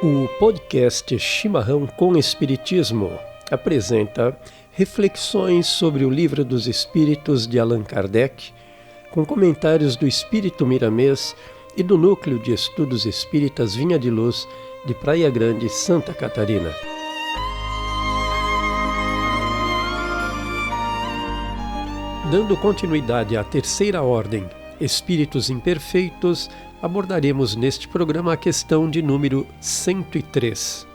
O podcast Chimarrão com Espiritismo apresenta reflexões sobre o Livro dos Espíritos de Allan Kardec, com comentários do Espírito Miramês e do Núcleo de Estudos Espíritas Vinha de Luz, de Praia Grande, Santa Catarina. Dando continuidade à terceira ordem, Espíritos Imperfeitos, abordaremos neste programa a questão de número 103.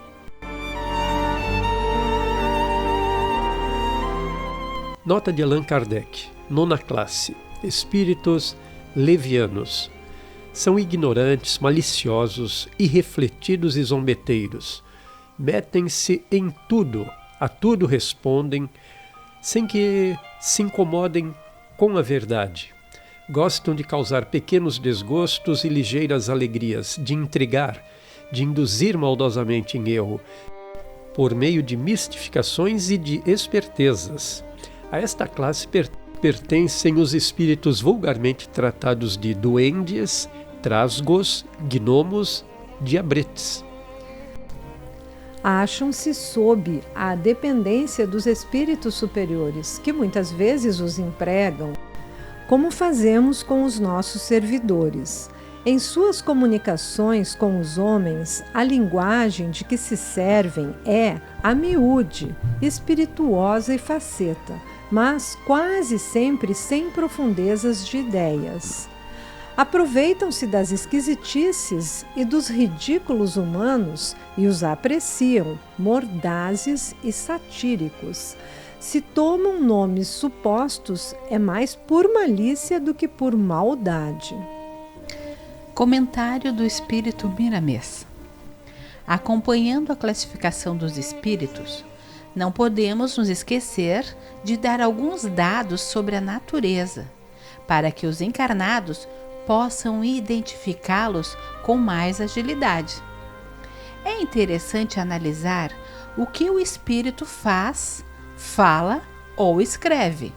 Nota de Allan Kardec, nona classe. Espíritos levianos. São ignorantes, maliciosos, irrefletidos e zombeteiros. Metem-se em tudo, a tudo respondem, sem que se incomodem com a verdade. Gostam de causar pequenos desgostos e ligeiras alegrias, de intrigar, de induzir maldosamente em erro, por meio de mistificações e de espertezas. A esta classe pertencem os espíritos vulgarmente tratados de duendes, trasgos, gnomos, diabretes. Acham-se sob a dependência dos espíritos superiores, que muitas vezes os empregam, como fazemos com os nossos servidores. Em suas comunicações com os homens, a linguagem de que se servem é, a miúde, espirituosa e faceta, mas quase sempre sem profundezas de ideias. Aproveitam-se das esquisitices e dos ridículos humanos e os apreciam, mordazes e satíricos. Se tomam nomes supostos, é mais por malícia do que por maldade. Comentário do Espírito Miramês. Acompanhando a classificação dos espíritos, não podemos nos esquecer de dar alguns dados sobre a natureza, para que os encarnados possam identificá-los com mais agilidade. É interessante analisar o que o espírito faz, fala ou escreve.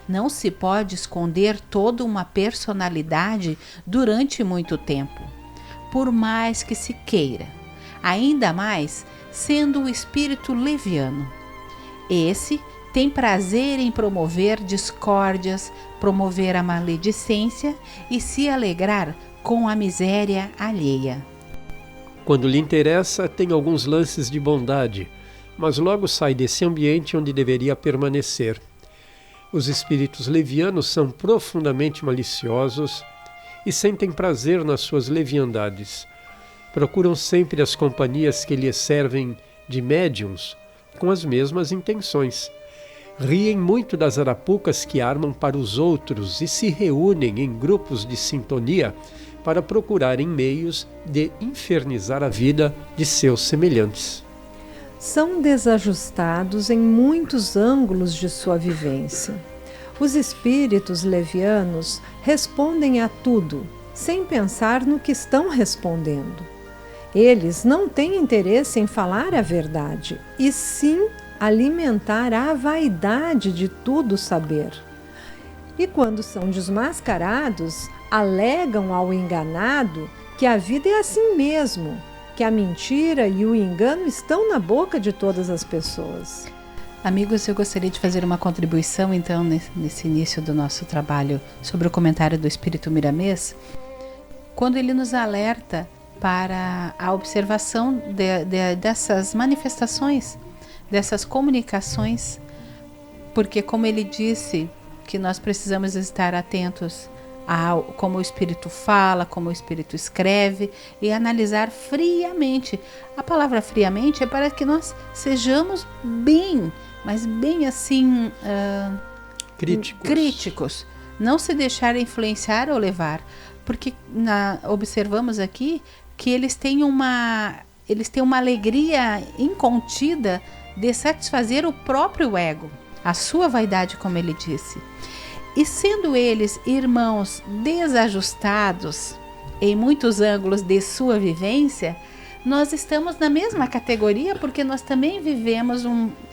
Não se pode esconder toda uma personalidade durante muito tempo, por mais que se queira, ainda mais sendo o espírito leviano. Esse tem prazer em promover discórdias, promover a maledicência e se alegrar com a miséria alheia. Quando lhe interessa, tem alguns lances de bondade, mas logo sai desse ambiente onde deveria permanecer. Os espíritos levianos são profundamente maliciosos e sentem prazer nas suas leviandades. Procuram sempre as companhias que lhes servem de médiuns com as mesmas intenções. Riem muito das arapucas que armam para os outros e se reúnem em grupos de sintonia para procurarem meios de infernizar a vida de seus semelhantes. São desajustados em muitos ângulos de sua vivência. Os espíritos levianos respondem a tudo, sem pensar no que estão respondendo. Eles não têm interesse em falar a verdade, e sim alimentar a vaidade de tudo saber. E quando são desmascarados, alegam ao enganado que a vida é assim mesmo, que a mentira e o engano estão na boca de todas as pessoas. Amigos, eu gostaria de fazer uma contribuição, então, nesse início do nosso trabalho sobre o comentário do Espírito Miramês, quando ele nos alerta para a observação dessas manifestações, dessas comunicações, porque, como ele disse, que nós precisamos estar atentos a como o Espírito fala, como o Espírito escreve e analisar friamente. A palavra friamente é para que nós sejamos bem, mas bem assim, críticos. Não se deixar influenciar ou levar, porque observamos aqui que eles têm uma alegria incontida de satisfazer o próprio ego, a sua vaidade, como ele disse. E sendo eles irmãos desajustados em muitos ângulos de sua vivência, nós estamos na mesma categoria, porque nós também vivemos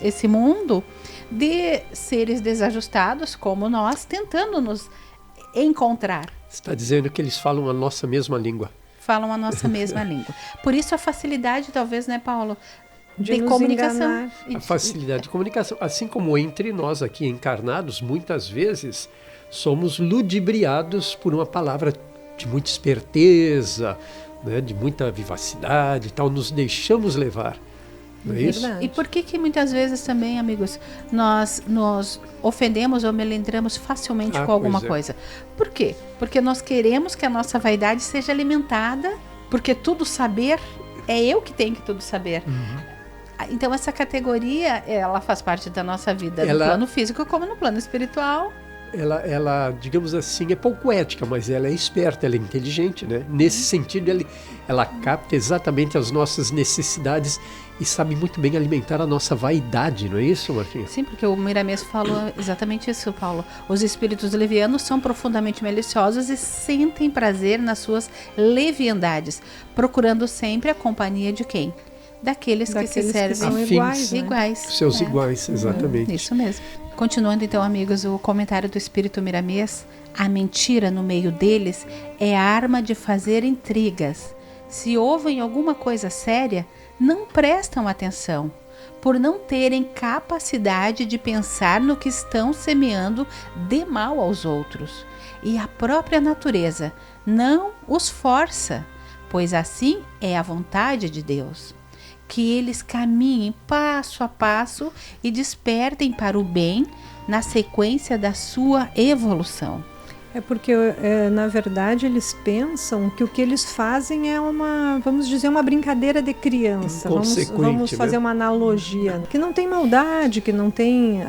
esse mundo de seres desajustados como nós, tentando nos encontrar. Está dizendo que eles falam a nossa mesma língua. falam a nossa mesma língua. Por isso a facilidade, talvez, né, Paulo, de nos comunicação. enganar. A facilidade de comunicação. Assim como entre nós aqui encarnados, muitas vezes somos ludibriados por uma palavra de muita esperteza, né, de muita vivacidade e tal, nos deixamos levar. Não é isso? Verdade. E por que muitas vezes também, amigos, nós nos ofendemos ou melindramos facilmente com alguma pois é. coisa? Por quê? Porque nós queremos que a nossa vaidade seja alimentada, porque tudo saber é eu que tenho que tudo saber. Então essa categoria, ela faz parte da nossa vida no plano físico como no plano espiritual. Ela, digamos assim, é pouco ética, mas ela é esperta, ela é inteligente, né? Nesse sentido, ela capta exatamente as nossas necessidades e sabe muito bem alimentar a nossa vaidade, não é isso, Martinha? Sim, porque o Miramês falou exatamente isso, Paulo. Os espíritos levianos são profundamente maliciosos e sentem prazer nas suas leviandades, procurando sempre a companhia de quem? Daqueles que se servem que são Afins. iguais, né? Seus iguais, exatamente. Isso mesmo. Continuando então, amigos, o comentário do Espírito Miramês: a mentira no meio deles é a arma de fazer intrigas. Se ouvem alguma coisa séria, não prestam atenção, por não terem capacidade de pensar no que estão semeando de mal aos outros. E a própria natureza não os força, pois assim é a vontade de Deus. Que eles caminhem passo a passo e despertem para o bem na sequência da sua evolução. É porque, na verdade, eles pensam que o que eles fazem é vamos dizer, uma brincadeira de criança. Vamos fazer uma analogia. Que não tem maldade, que não tem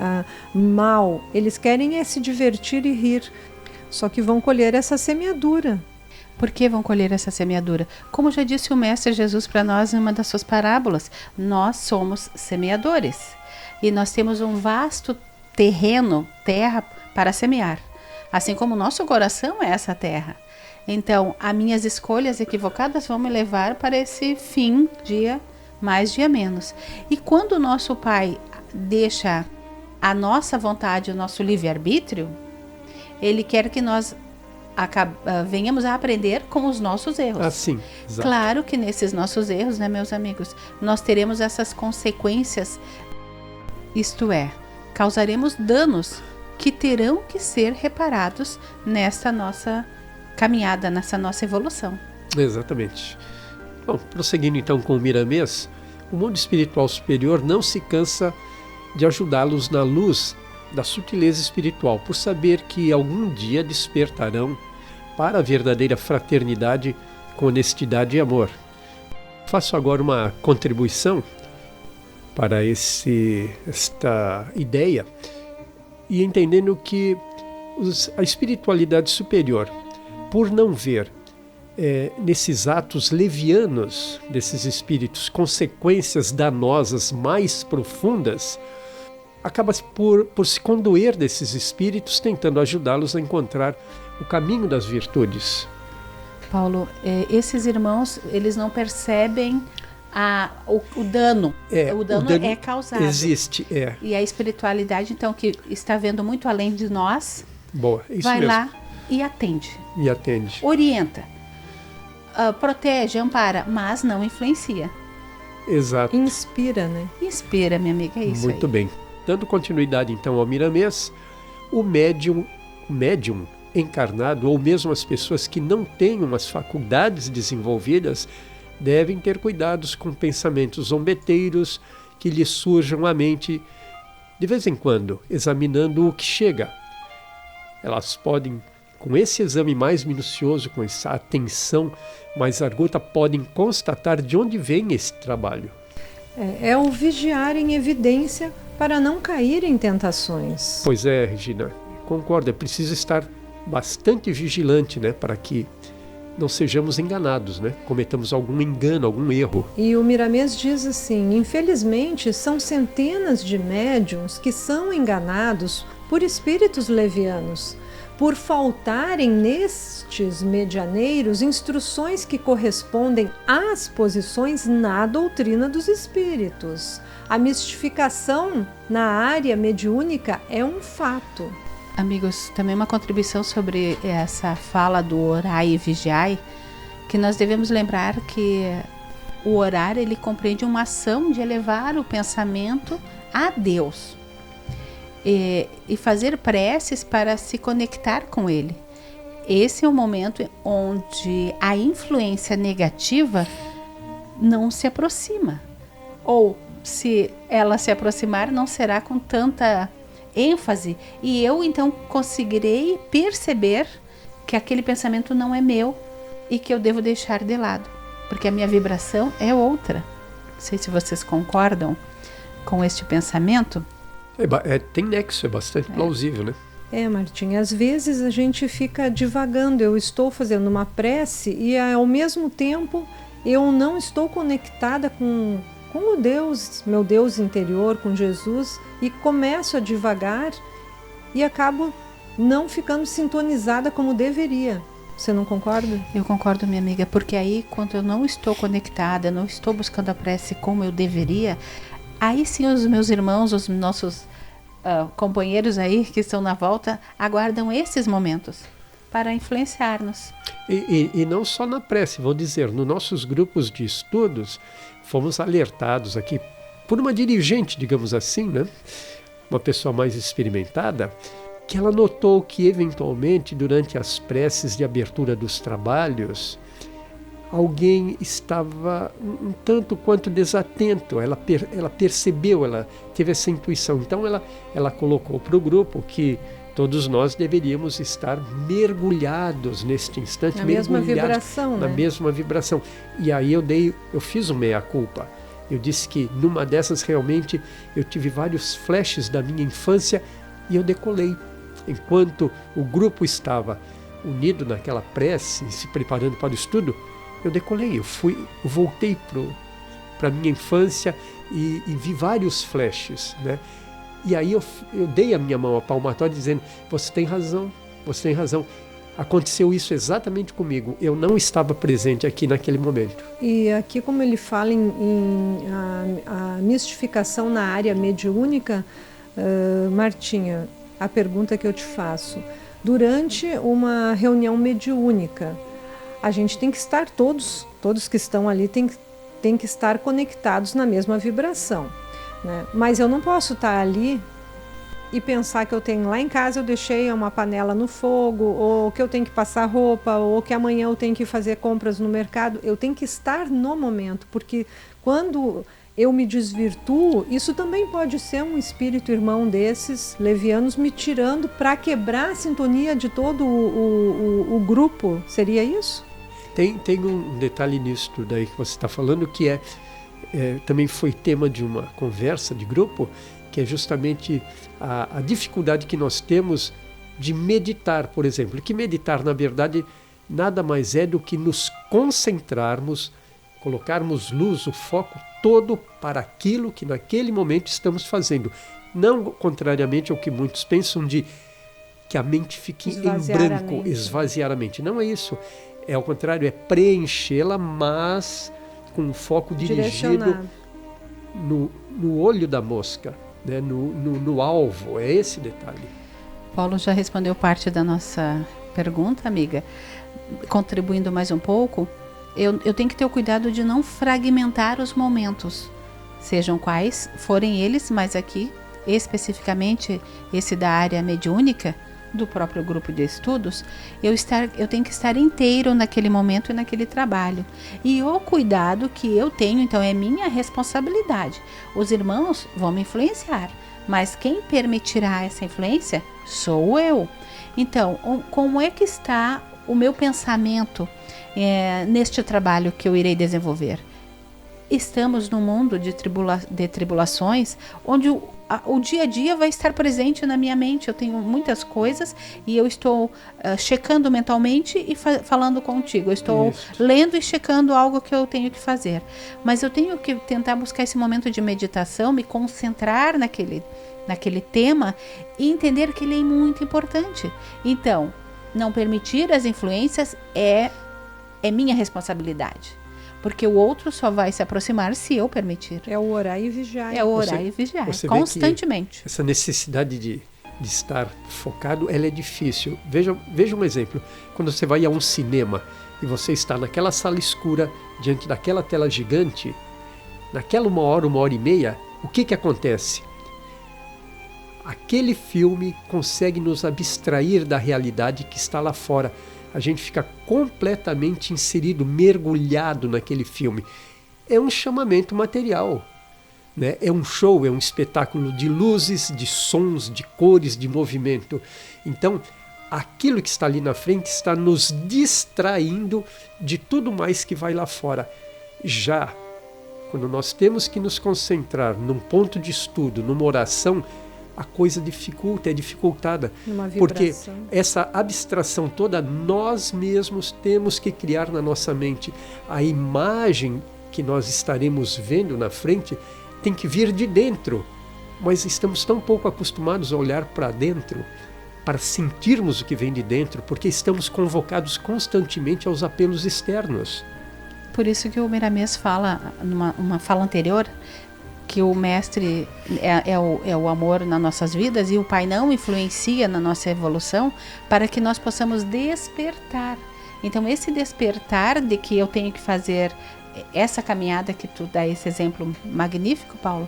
mal. Eles querem se divertir e rir. Só que vão colher essa semeadura. Por que vão colher essa semeadura? Como já disse o Mestre Jesus para nós em uma das suas parábolas, nós somos semeadores. E nós temos um vasto terreno, terra, para semear. Assim como o nosso coração é essa terra. Então, as minhas escolhas equivocadas vão me levar para esse fim, dia mais, dia menos. E quando o nosso Pai deixa a nossa vontade, o nosso livre-arbítrio, Ele quer que nós venhamos a aprender com os nossos erros. Sim, exato. Claro que nesses nossos erros, né, meus amigos, nós teremos essas consequências, isto é, causaremos danos que terão que ser reparados nessa nossa caminhada, nessa nossa evolução. Exatamente. Bom, prosseguindo então com o Miramês, o mundo espiritual superior não se cansa de ajudá-los na luz da sutileza espiritual, por saber que algum dia despertarão para a verdadeira fraternidade com honestidade e amor. Faço agora uma contribuição para esta ideia, e entendendo que a espiritualidade superior, por não ver nesses atos levianos desses espíritos consequências danosas mais profundas, acaba por se condoer desses espíritos, tentando ajudá-los a encontrar o caminho das virtudes. Paulo, esses irmãos, eles não percebem o dano. O dano é causado. Existe, E a espiritualidade, então, que está vendo muito além de nós, vai mesmo. lá e atende. E atende. Orienta, protege, ampara, mas não influencia. Exato. Inspira, né? Inspira, minha amiga, é isso. Muito bem. Dando continuidade então ao Miramês, o médium encarnado, ou mesmo as pessoas que não tenham as faculdades desenvolvidas, devem ter cuidados com pensamentos zombeteiros que lhes surjam à mente de vez em quando, examinando o que chega. Elas podem, com esse exame mais minucioso, com essa atenção mais arguta, podem constatar de onde vem esse trabalho. É o vigiar em evidência para não cair em tentações. Pois é, Regina, concordo, é preciso estar bastante vigilante, né, para que não sejamos enganados, né, cometamos algum engano, algum erro. E o Miramês diz assim: infelizmente são centenas de médiuns que são enganados por espíritos levianos, por faltarem nestes medianeiros instruções que correspondem às posições na doutrina dos espíritos. A mistificação na área mediúnica é um fato. Amigos, também uma contribuição sobre essa fala do orai e vigiai, que nós devemos lembrar que o orar, ele compreende uma ação de elevar o pensamento a Deus e fazer preces para se conectar com Ele. Esse é o momento onde a influência negativa não se aproxima, ou se ela se aproximar, não será com tanta ênfase, e eu então conseguirei perceber que aquele pensamento não é meu e que eu devo deixar de lado, porque a minha vibração é outra. Não sei se vocês concordam com este pensamento. Tem nexo, é bastante plausível, né? Martinha, às vezes a gente fica divagando. Eu estou fazendo uma prece e ao mesmo tempo eu não estou conectada com o Deus, meu Deus interior, com Jesus, e começo a divagar e acabo não ficando sintonizada como deveria. Você não concorda? Eu concordo, minha amiga, porque aí quando eu não estou conectada, não estou buscando a prece como eu deveria, aí sim os meus irmãos, os nossos companheiros aí que estão na volta, aguardam esses momentos para influenciar-nos. E não só na prece, vou dizer, nos nossos grupos de estudos, fomos alertados aqui por uma dirigente, digamos assim, né? Uma pessoa mais experimentada, que ela notou que, eventualmente, durante as preces de abertura dos trabalhos, alguém estava um tanto quanto desatento. Ela percebeu, ela teve essa intuição. Então, ela colocou para o grupo que todos nós deveríamos estar mergulhados neste instante, na mesma vibração, na mesma vibração. E aí eu fiz o meia-culpa. Eu disse que numa dessas realmente eu tive vários flashes da minha infância e eu decolei. Enquanto o grupo estava unido naquela prece, se preparando para o estudo, eu decolei, eu voltei para a minha infância e vi vários flashes, né? E aí eu dei a minha mão à palmatória dizendo, você tem razão. Aconteceu isso exatamente comigo, eu não estava presente aqui naquele momento. E aqui, como ele fala em a mistificação na área mediúnica, Martinha, a pergunta que eu te faço, durante uma reunião mediúnica, a gente tem que estar todos que estão ali tem que estar conectados na mesma vibração, né? Mas eu não posso estar ali e pensar que eu tenho lá em casa, eu deixei uma panela no fogo, ou que eu tenho que passar roupa, ou que amanhã eu tenho que fazer compras no mercado. Eu tenho que estar no momento, porque quando eu me desvirtuo, isso também pode ser um espírito irmão desses levianos me tirando para quebrar a sintonia de todo o grupo. Seria isso? Tem um detalhe nisso daí que você está falando, que também foi tema de uma conversa de grupo, que é justamente a dificuldade que nós temos de meditar, por exemplo. Que meditar, na verdade, nada mais é do que nos concentrarmos, colocarmos luz, o foco todo para aquilo que naquele momento estamos fazendo. Não contrariamente ao que muitos pensam de que a mente fique em branco, esvaziar a mente. Não é isso. É ao contrário, é preenchê-la, mas com um foco dirigido no olho da mosca, né? no alvo. É esse detalhe. Paulo já respondeu parte da nossa pergunta, amiga. Contribuindo mais um pouco, eu tenho que ter o cuidado de não fragmentar os momentos, sejam quais forem eles, mas aqui, especificamente esse da área mediúnica, do próprio grupo de estudos, eu tenho que estar inteiro naquele momento e naquele trabalho. E o cuidado que eu tenho, então, é minha responsabilidade. Os irmãos vão me influenciar, mas quem permitirá essa influência sou eu. Então, como é que está o meu pensamento neste trabalho que eu irei desenvolver? Estamos num mundo de tribulações, onde o dia a dia vai estar presente na minha mente. Eu tenho muitas coisas e eu estou checando mentalmente e falando contigo. Eu estou lendo e checando algo que eu tenho que fazer. Mas eu tenho que tentar buscar esse momento de meditação, me concentrar naquele tema e entender que ele é muito importante. Então, não permitir as influências é minha responsabilidade. Porque o outro só vai se aproximar se eu permitir. É o orar e vigiar. É o orar e vigiar, constantemente. Essa necessidade de estar focado, ela é difícil. Veja um exemplo. Quando você vai a um cinema e você está naquela sala escura, diante daquela tela gigante, naquela 1 hora e meia, o que acontece? Aquele filme consegue nos abstrair da realidade que está lá fora. A gente fica completamente inserido, mergulhado naquele filme. É um chamamento material, né? É um show, é um espetáculo de luzes, de sons, de cores, de movimento. Então, aquilo que está ali na frente está nos distraindo de tudo mais que vai lá fora. Já quando nós temos que nos concentrar num ponto de estudo, numa oração, a coisa dificulta, é dificultada. Porque essa abstração toda nós mesmos temos que criar na nossa mente. A imagem que nós estaremos vendo na frente tem que vir de dentro. Mas estamos tão pouco acostumados a olhar para dentro, para sentirmos o que vem de dentro, porque estamos convocados constantemente aos apelos externos. Por isso que o Miramês fala, numa fala anterior, que o mestre é o amor nas nossas vidas e o Pai não influencia na nossa evolução para que nós possamos despertar. Então, esse despertar de que eu tenho que fazer essa caminhada que tu dá esse exemplo magnífico, Paulo,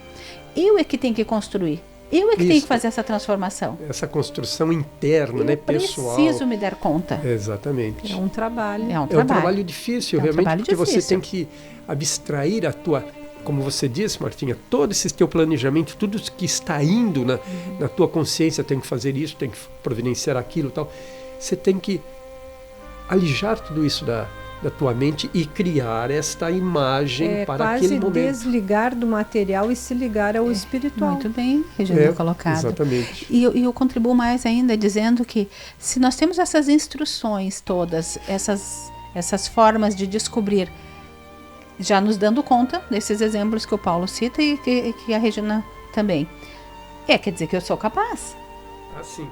eu é que tenho que construir. Eu é que tenho que fazer essa transformação. Essa construção interna, né, pessoal. Eu preciso me dar conta. Exatamente. É um trabalho. É um trabalho difícil, realmente, porque você tem que abstrair a tua... Como você disse, Martinha, todo esse teu planejamento, tudo que está indo na tua consciência, tem que fazer isso, tem que providenciar aquilo e tal. Você tem que alijar tudo isso da tua mente e criar esta imagem para aquele momento. É quase desligar do material e se ligar ao espiritual. Muito bem, Regina, colocado. Exatamente. E eu contribuo mais ainda dizendo que se nós temos essas instruções todas, essas formas de descobrir, já nos dando conta desses exemplos que o Paulo cita e que a Regina também. Quer dizer que eu sou capaz. Assim.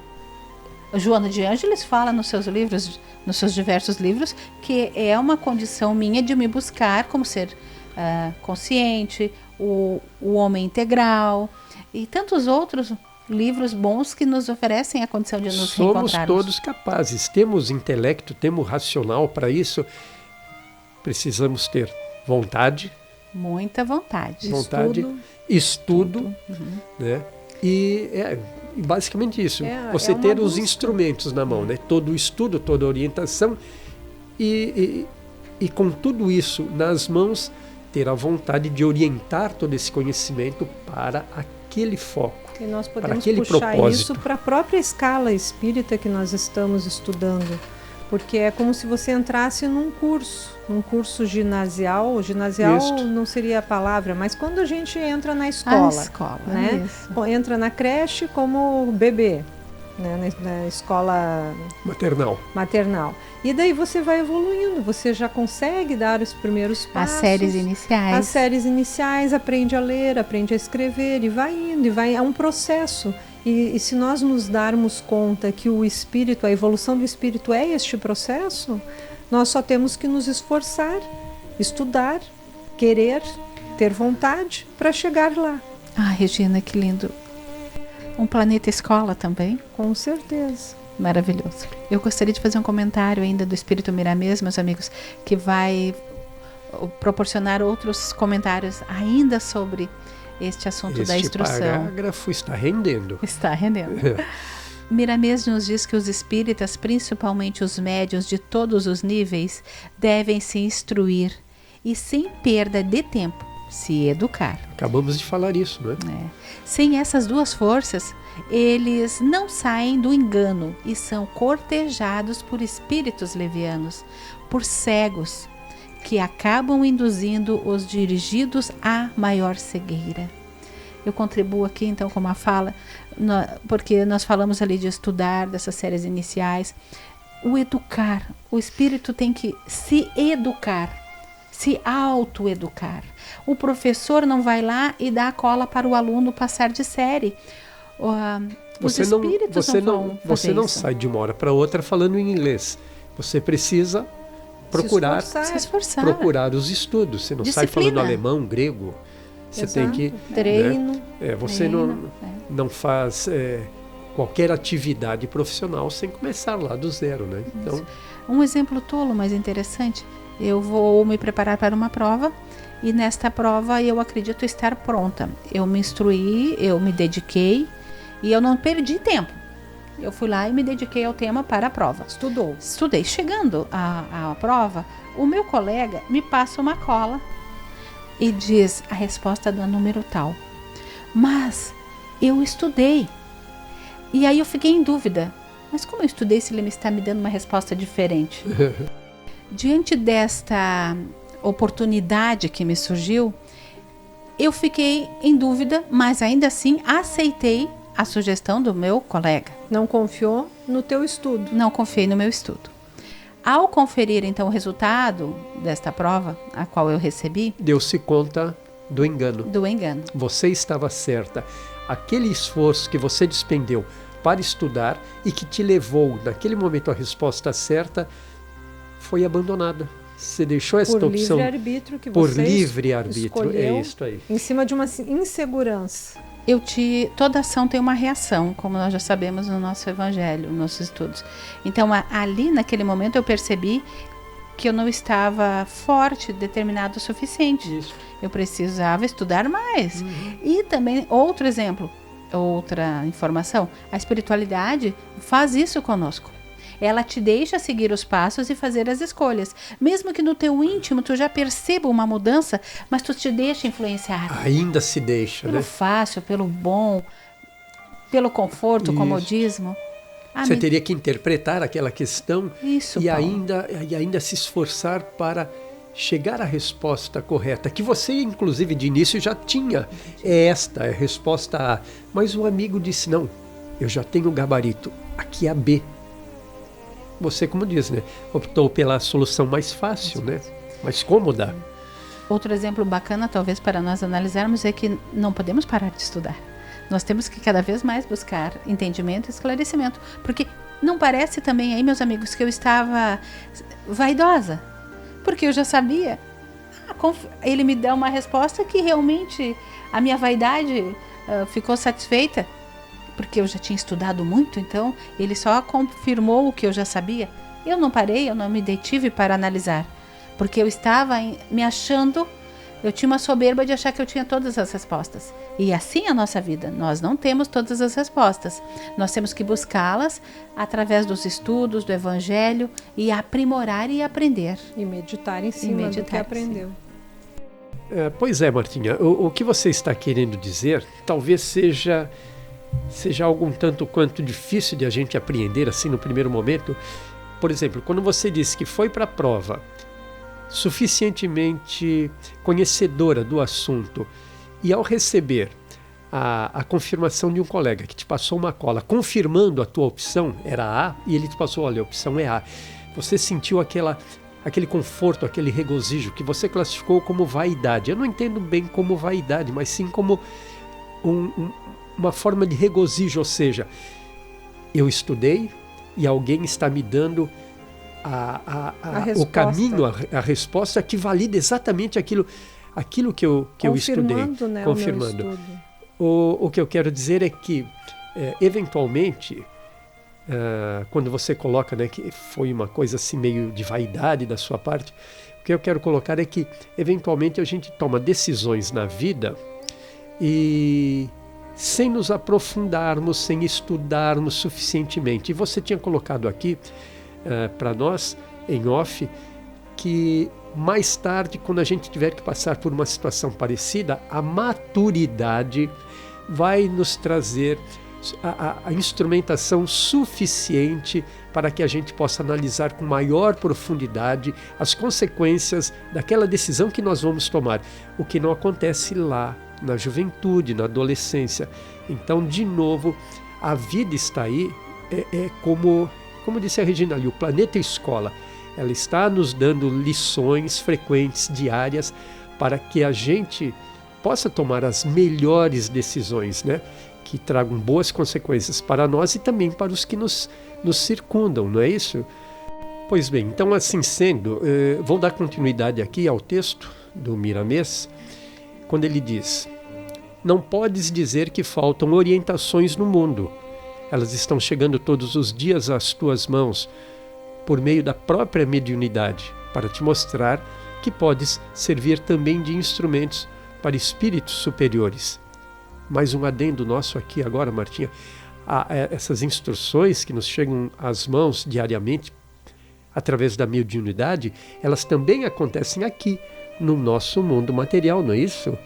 Joana de Ângeles fala nos seus livros, nos seus diversos livros, que é uma condição minha de me buscar como ser consciente, o homem integral e tantos outros livros bons que nos oferecem a condição de nos reencontrarmos. Somos todos capazes, temos intelecto, temos racional para isso, precisamos ter vontade. Muita vontade. Estudo, né? E basicamente isso. Você ter os instrumentos na mão, né? Todo o estudo, toda a orientação e com tudo isso nas mãos, ter a vontade de orientar todo esse conhecimento para aquele foco. E nós para podemos aquele puxar propósito. Isso para a própria escala espírita que nós estamos estudando. Porque é como se você entrasse num curso ginasial. Ginasial não seria a palavra, mas quando a gente entra na escola, né? Entra na creche como bebê, né? Na escola maternal. E daí você vai evoluindo, você já consegue dar os primeiros passos. As séries iniciais, aprende a ler, aprende a escrever e vai indo, é um processo. E se nós nos darmos conta que o espírito, a evolução do espírito é este processo, nós só temos que nos esforçar, estudar, querer, ter vontade para chegar lá. Ah, Regina, que lindo. Um planeta escola também? Com certeza. Maravilhoso. Eu gostaria de fazer um comentário ainda do Espírito Miramês, meus amigos, que vai proporcionar outros comentários ainda sobre este assunto da instrução. Este parágrafo está rendendo. Está rendendo. Miramês nos diz que os espíritas, principalmente os médiuns de todos os níveis, devem se instruir e, sem perda de tempo, se educar. Acabamos de falar isso, não é? Sem essas duas forças, eles não saem do engano e são cortejados por espíritos levianos, por cegos, que acabam induzindo os dirigidos à maior cegueira. Eu contribuo aqui então com uma fala, porque nós falamos ali de estudar, dessas séries iniciais. O educar, o espírito tem que se educar, se autoeducar. O professor não vai lá e dá a cola para o aluno passar de série. Os espíritos você não sai de uma hora para outra falando em inglês. Você precisa procurar os estudos. Você não sai falando alemão, grego. Você tem que treino. Você não faz qualquer atividade profissional sem começar lá do zero, né? Então, um exemplo tolo, mas interessante. Eu vou me preparar para uma prova e nesta prova eu acredito estar pronta. Eu me instruí, eu me dediquei e eu não perdi tempo. Eu fui lá e me dediquei ao tema para a prova. Estudei. Chegando à prova, o meu colega me passa uma cola e diz a resposta do número tal. Mas eu estudei. E aí eu fiquei em dúvida. Mas como eu estudei se ele me está me dando uma resposta diferente? Diante desta oportunidade que me surgiu, eu fiquei em dúvida, mas ainda assim aceitei a sugestão do meu colega. Não confiou no teu estudo? Não confiei no meu estudo. Ao conferir então o resultado desta prova, a qual eu recebi, deu-se conta do engano. Você estava certa. Aquele esforço que você despendeu para estudar e que te levou, naquele momento, à resposta certa, foi abandonada. Você deixou esta opção livre-arbítrio que por você livre-arbítrio. escolheu, é isso aí. Em cima de uma insegurança. Toda ação tem uma reação, como nós já sabemos no nosso evangelho, nos nossos estudos. Então, ali, naquele momento, eu percebi que eu não estava forte, determinado o suficiente. Isso. Eu precisava estudar mais. E também, outro exemplo, outra informação, a espiritualidade faz isso conosco. Ela te deixa seguir os passos e fazer as escolhas. Mesmo que no teu íntimo tu já perceba uma mudança, mas tu te deixa influenciar. Ainda se deixa, pelo fácil, pelo bom, pelo conforto, comodismo. Você teria que interpretar aquela questão e ainda se esforçar para chegar à resposta correta, que você, inclusive, de início já tinha. Esta é a resposta A. Mas o amigo disse, não, eu já tenho o gabarito, aqui é a B. Você, como diz, né, optou pela solução mais fácil, né, mais cômoda. Outro exemplo bacana, talvez, para nós analisarmos é que não podemos parar de estudar. Nós temos que cada vez mais buscar entendimento e esclarecimento. Porque não parece também aí, meus amigos, que eu estava vaidosa. Porque eu já sabia. Ele me deu uma resposta que realmente a minha vaidade ficou satisfeita. Porque eu já tinha estudado muito, então ele só confirmou o que eu já sabia. Eu não parei, eu não me detive para analisar. Porque eu estava me achando, eu tinha uma soberba de achar que eu tinha todas as respostas. E assim é a nossa vida, nós não temos todas as respostas. Nós temos que buscá-las através dos estudos, do evangelho e aprimorar e aprender. E meditar em cima do que aprendeu. Pois é, Martinha, o que você está querendo dizer talvez seja algo um tanto quanto difícil de a gente apreender assim no primeiro momento. Por exemplo, quando você disse que foi para a prova suficientemente conhecedora do assunto e ao receber a confirmação de um colega que te passou uma cola confirmando a tua opção era A e ele te passou, olha, a opção é A, você sentiu aquele conforto, aquele regozijo que você classificou como vaidade. Eu não entendo bem como vaidade, mas sim como uma forma de regozijo, ou seja, eu estudei e alguém está me dando o caminho, a resposta que valida exatamente aquilo que eu estudei. Né, confirmando. O meu estudo. O que eu quero dizer é que, eventualmente, quando você coloca, né, que foi uma coisa assim meio de vaidade da sua parte, o que eu quero colocar é que, eventualmente, a gente toma decisões na vida e sem nos aprofundarmos, sem estudarmos suficientemente. E você tinha colocado aqui para nós, em off, que mais tarde, quando a gente tiver que passar por uma situação parecida, a maturidade vai nos trazer a instrumentação suficiente para que a gente possa analisar com maior profundidade as consequências daquela decisão que nós vamos tomar, o que não acontece lá na juventude, na adolescência. Então, de novo, a vida está aí, como disse a Regina ali, o planeta escola. Ela está nos dando lições frequentes, diárias, para que a gente possa tomar as melhores decisões, né? Que tragam boas consequências para nós e também para os que nos circundam, não é isso? Pois bem, então assim sendo, vou dar continuidade aqui ao texto do Miramês, quando ele diz: não podes dizer que faltam orientações no mundo, Elas estão chegando todos os dias às tuas mãos por meio da própria mediunidade, para te mostrar que podes servir também de instrumentos para espíritos superiores. Mais um adendo nosso aqui agora, Martinha. Essas instruções que nos chegam às mãos diariamente através da mediunidade, elas também acontecem aqui, no nosso mundo material, não é isso?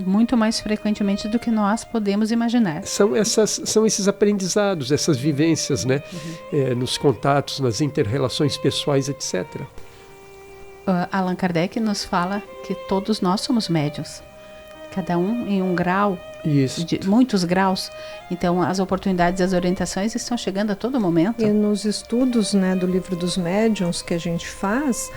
Muito mais frequentemente do que nós podemos imaginar. São esses aprendizados, essas vivências, né? Nos contatos, nas inter-relações pessoais, etc. Allan Kardec nos fala que todos nós somos médiuns, cada um em um grau, muitos graus. Então as oportunidades e as orientações estão chegando a todo momento. E nos estudos, né, do livro dos médiuns que a gente faz,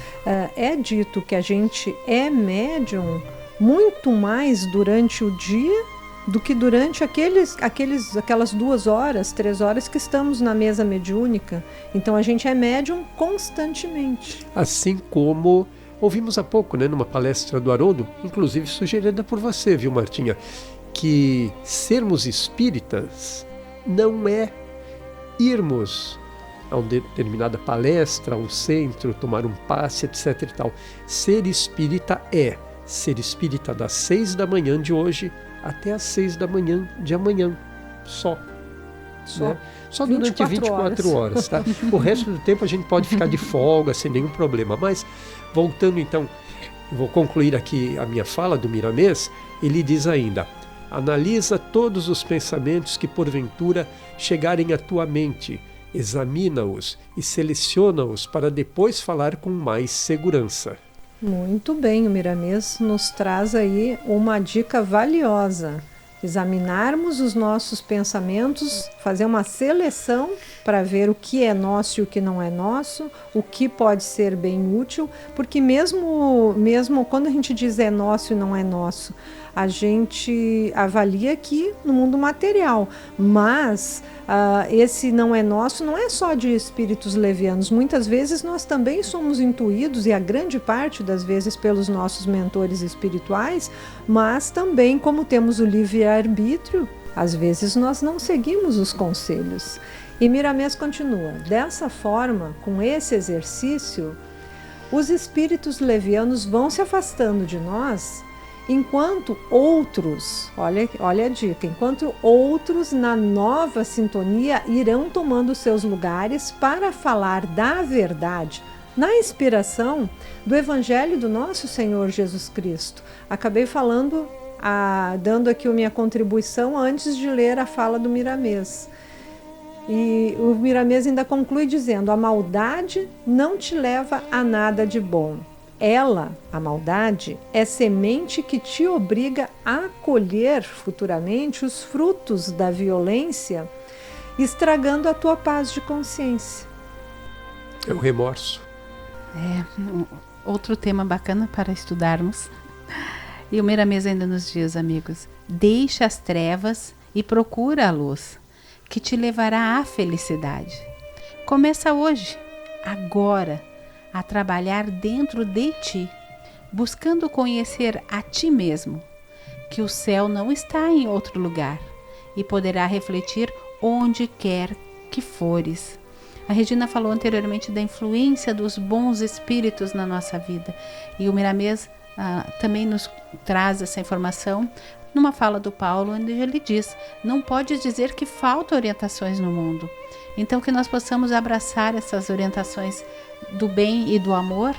é dito que a gente é médium muito mais durante o dia do que durante aquelas 2 horas, 3 horas que estamos na mesa mediúnica. Então a gente é médium constantemente. Assim como ouvimos há pouco, né, numa palestra do Haroldo, inclusive sugerida por você, viu, Martinha, que sermos espíritas não é irmos a uma determinada palestra, a um centro, tomar um passe, etc. e tal. Ser espírita é ser espírita das 6 da manhã de hoje até as 6 da manhã de amanhã. Só. Né? Só durante 24 horas. Tá? O resto do tempo a gente pode ficar de folga sem nenhum problema. Mas, voltando então, vou concluir aqui a minha fala do Miramês. Ele diz ainda: analisa todos os pensamentos que porventura chegarem à tua mente, examina-os e seleciona-os para depois falar com mais segurança. Muito bem, o Miramês nos traz aí uma dica valiosa. Examinarmos os nossos pensamentos, fazer uma seleção para ver o que é nosso e o que não é nosso, o que pode ser bem útil, porque mesmo quando a gente diz é nosso e não é nosso, a gente avalia aqui no mundo material, mas esse não é nosso não é só de espíritos levianos. Muitas vezes nós também somos intuídos, e a grande parte das vezes pelos nossos mentores espirituais, mas também, como temos o livre-arbítrio, às vezes nós não seguimos os conselhos. E Miramês continua: dessa forma, com esse exercício, os espíritos levianos vão se afastando de nós, enquanto outros, olha a dica, enquanto outros na nova sintonia irão tomando seus lugares para falar da verdade, na inspiração do Evangelho do nosso Senhor Jesus Cristo. Acabei falando, dando aqui a minha contribuição antes de ler a fala do Miramês. E o Miramês ainda conclui dizendo: a maldade não te leva a nada de bom. Ela, a maldade, é semente que te obriga a colher futuramente os frutos da violência, estragando a tua paz de consciência. É o remorso. Outro tema bacana para estudarmos. E o Miramês ainda nos diz, amigos: deixa as trevas e procura a luz, que te levará à felicidade. Começa hoje, agora, a trabalhar dentro de ti, buscando conhecer a ti mesmo, que o céu não está em outro lugar e poderá refletir onde quer que fores. A Regina falou anteriormente da influência dos bons espíritos na nossa vida, e o Miramês também nos traz essa informação numa fala do Paulo, onde ele diz: não pode dizer que faltam orientações no mundo. Então que nós possamos abraçar essas orientações do bem e do amor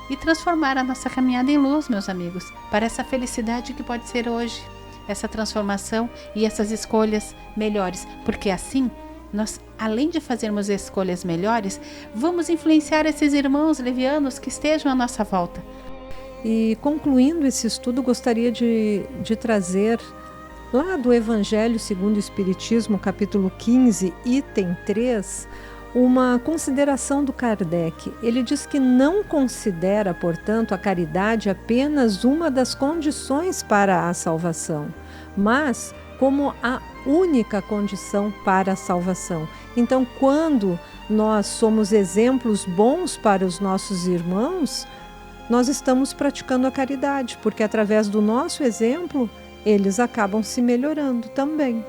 e transformar a nossa caminhada em luz, meus amigos, para essa felicidade que pode ser hoje, essa transformação e essas escolhas melhores, porque assim nós, além de fazermos escolhas melhores, vamos influenciar esses irmãos levianos que estejam à nossa volta. E concluindo esse estudo, gostaria de trazer lá do Evangelho segundo o Espiritismo, capítulo 15, item 3, uma consideração do Kardec. Ele diz que não considera, portanto, a caridade apenas uma das condições para a salvação, mas como a única condição para a salvação. Então, quando nós somos exemplos bons para os nossos irmãos, nós estamos praticando a caridade, porque através do nosso exemplo, eles acabam se melhorando também.